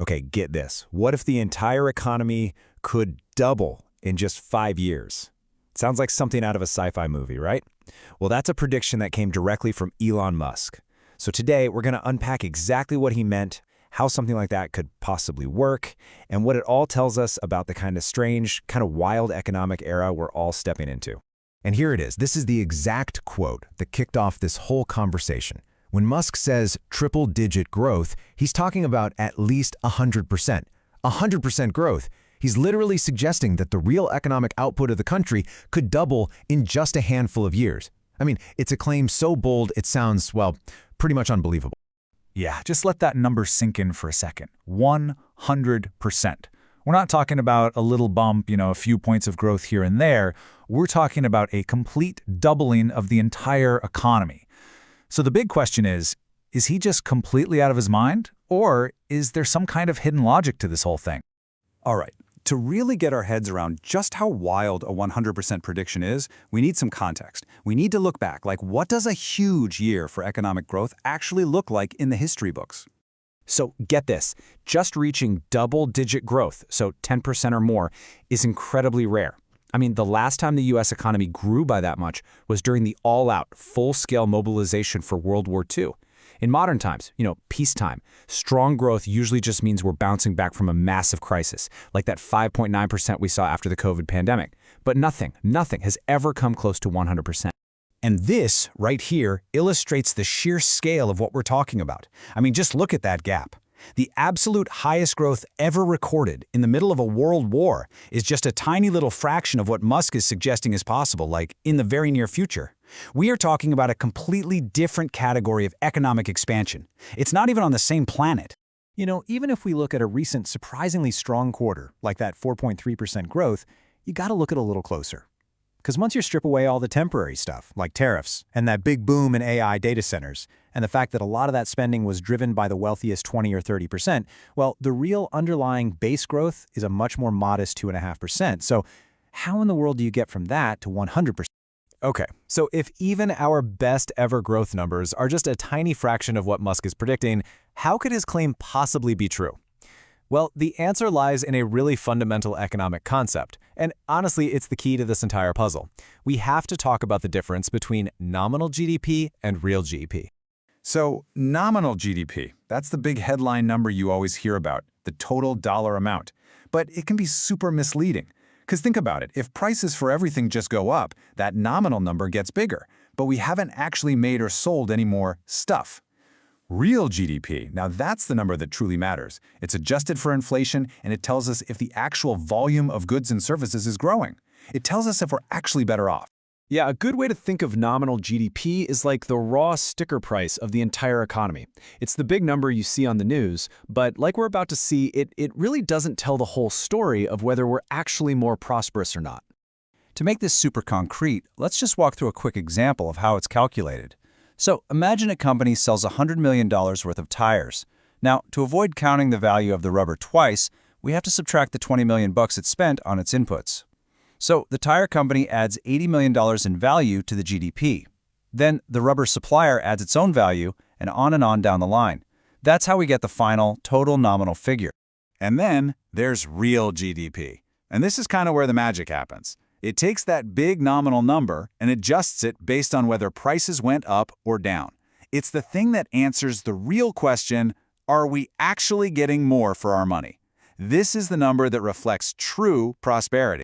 Okay, get this. What if the entire economy could double in just 5 years? Sounds like something out of a sci-fi movie, right? Well, that's a prediction that came directly from Elon Musk. So today, we're going to unpack exactly what he meant, how something like that could possibly work, and what it all tells us about the kind of strange, kind of wild economic era we're all stepping into. And here it is. This is the exact quote that kicked off this whole conversation. When Musk says triple-digit growth, he's talking about at least 100%. 100% growth. He's literally suggesting that the real economic output of the country could double in just a handful of years. I mean, it's a claim so bold it sounds, well, pretty much unbelievable. Yeah, just let that number sink in for a second. 100%. We're not talking about a little bump, a few points of growth here and there. We're talking about a complete doubling of the entire economy. So the big question is he just completely out of his mind? Or is there some kind of hidden logic to this whole thing? All right, to really get our heads around just how wild a 100% prediction is, we need some context. We need to look back, like what does a huge year for economic growth actually look like in the history books? So get this, just reaching double-digit growth, so 10% or more, is incredibly rare. I mean, the last time the U.S. economy grew by that much was during the all-out, full-scale mobilization for World War II. In modern times, peacetime, strong growth usually just means we're bouncing back from a massive crisis, like that 5.9% we saw after the COVID pandemic. But nothing has ever come close to 100%. And this, right here, illustrates the sheer scale of what we're talking about. I mean, just look at that gap. The absolute highest growth ever recorded in the middle of a world war is just a tiny little fraction of what Musk is suggesting is possible, like in the very near future. We are talking about a completely different category of economic expansion. It's not even on the same planet. Even if we look at a recent surprisingly strong quarter, like that 4.3% growth, you gotta look at it a little closer. Because once you strip away all the temporary stuff, like tariffs, and that big boom in AI data centers, and the fact that a lot of that spending was driven by the wealthiest 20 or 30%, well, the real underlying base growth is a much more modest 2.5%. So how in the world do you get from that to 100%? Okay, so if even our best ever growth numbers are just a tiny fraction of what Musk is predicting, how could his claim possibly be true? Well, the answer lies in a really fundamental economic concept, and honestly, it's the key to this entire puzzle. We have to talk about the difference between nominal GDP and real GDP. So, nominal GDP, that's the big headline number you always hear about, the total dollar amount. But it can be super misleading. Because think about it, if prices for everything just go up, that nominal number gets bigger, but we haven't actually made or sold any more stuff. Real GDP, now that's the number that truly matters. It's adjusted for inflation, and it tells us if the actual volume of goods and services is growing. It tells us if we're actually better off. Yeah, a good way to think of nominal GDP is like the raw sticker price of the entire economy. It's the big number you see on the news, but like we're about to see, it really doesn't tell the whole story of whether we're actually more prosperous or not. To make this super concrete, let's just walk through a quick example of how it's calculated. So imagine a company sells $100 million worth of tires. Now, to avoid counting the value of the rubber twice, we have to subtract the $20 million it spent on its inputs. So the tire company adds $80 million in value to the GDP. Then the rubber supplier adds its own value, and on down the line. That's how we get the final total nominal figure. And then there's real GDP. And this is kind of where the magic happens. It takes that big nominal number and adjusts it based on whether prices went up or down. It's the thing that answers the real question, are we actually getting more for our money? This is the number that reflects true prosperity.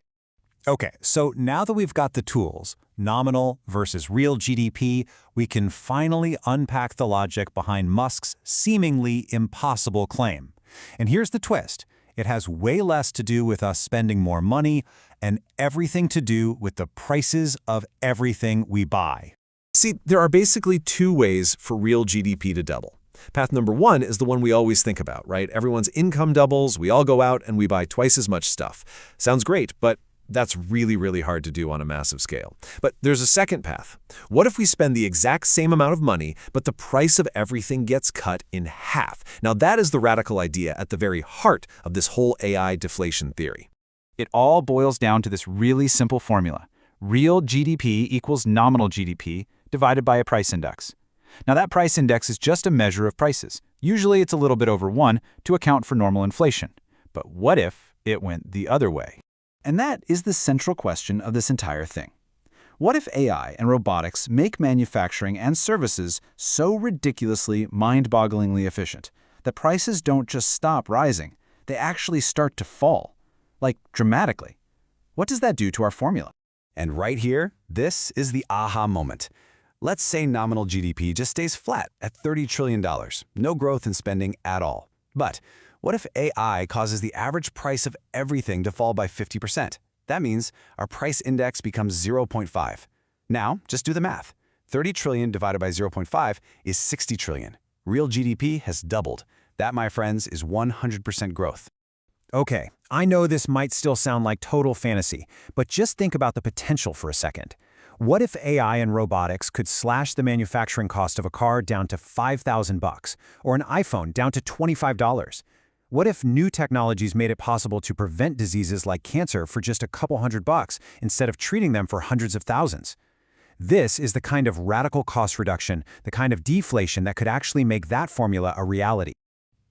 Okay, so now that we've got the tools, nominal versus real GDP, we can finally unpack the logic behind Musk's seemingly impossible claim. And here's the twist. It has way less to do with us spending more money and everything to do with the prices of everything we buy. See, there are basically two ways for real GDP to double. Path number one is the one we always think about, right? Everyone's income doubles, we all go out and we buy twice as much stuff. Sounds great, but that's really, really hard to do on a massive scale. But there's a second path. What if we spend the exact same amount of money, but the price of everything gets cut in half? Now that is the radical idea at the very heart of this whole AI deflation theory. It all boils down to this really simple formula. Real GDP equals nominal GDP divided by a price index. Now that price index is just a measure of prices. Usually it's a little bit over 1 to account for normal inflation. But what if it went the other way? And that is the central question of this entire thing. What if AI and robotics make manufacturing and services so ridiculously, mind-bogglingly efficient that prices don't just stop rising, they actually start to fall? Like, dramatically. What does that do to our formula? And right here, this is the aha moment. Let's say nominal GDP just stays flat at $30 trillion, no growth in spending at all. But what if AI causes the average price of everything to fall by 50%? That means our price index becomes 0.5. Now, just do the math. 30 trillion divided by 0.5 is 60 trillion. Real GDP has doubled. That, my friends, is 100% growth. Okay, I know this might still sound like total fantasy, but just think about the potential for a second. What if AI and robotics could slash the manufacturing cost of a car down to $5,000 or an iPhone down to $25? What if new technologies made it possible to prevent diseases like cancer for just a couple $100 instead of treating them for hundreds of thousands? This is the kind of radical cost reduction, the kind of deflation that could actually make that formula a reality.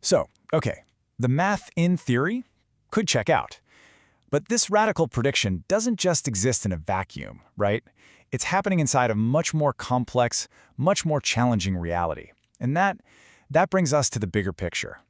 So, okay, the math in theory could check out. But this radical prediction doesn't just exist in a vacuum, right? It's happening inside a much more complex, much more challenging reality. And that brings us to the bigger picture.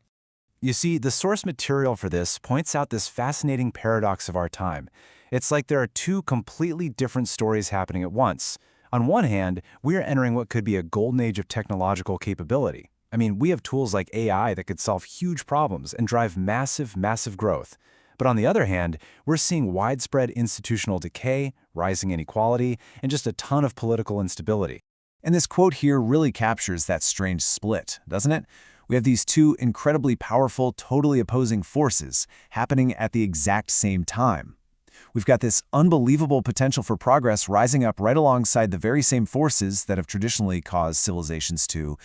You see, the source material for this points out this fascinating paradox of our time. It's like there are two completely different stories happening at once. On one hand, we are entering what could be a golden age of technological capability. I mean, we have tools like AI that could solve huge problems and drive massive, massive growth. But on the other hand, we're seeing widespread institutional decay, rising inequality, and just a ton of political instability. And this quote here really captures that strange split, doesn't it? We have these two incredibly powerful, totally opposing forces happening at the exact same time. We've got this unbelievable potential for progress rising up right alongside the very same forces that have traditionally caused civilizations to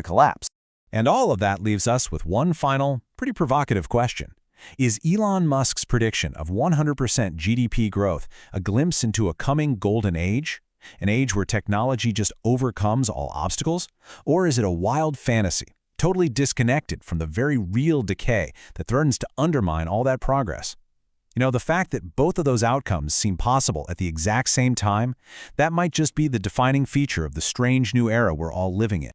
collapse. And all of that leaves us with one final, pretty provocative question. Is Elon Musk's prediction of 100% GDP growth a glimpse into a coming golden age? An age where technology just overcomes all obstacles? Or is it a wild fantasy, totally disconnected from the very real decay that threatens to undermine all that progress? You know, the fact that both of those outcomes seem possible at the exact same time, that might just be the defining feature of the strange new era we're all living in.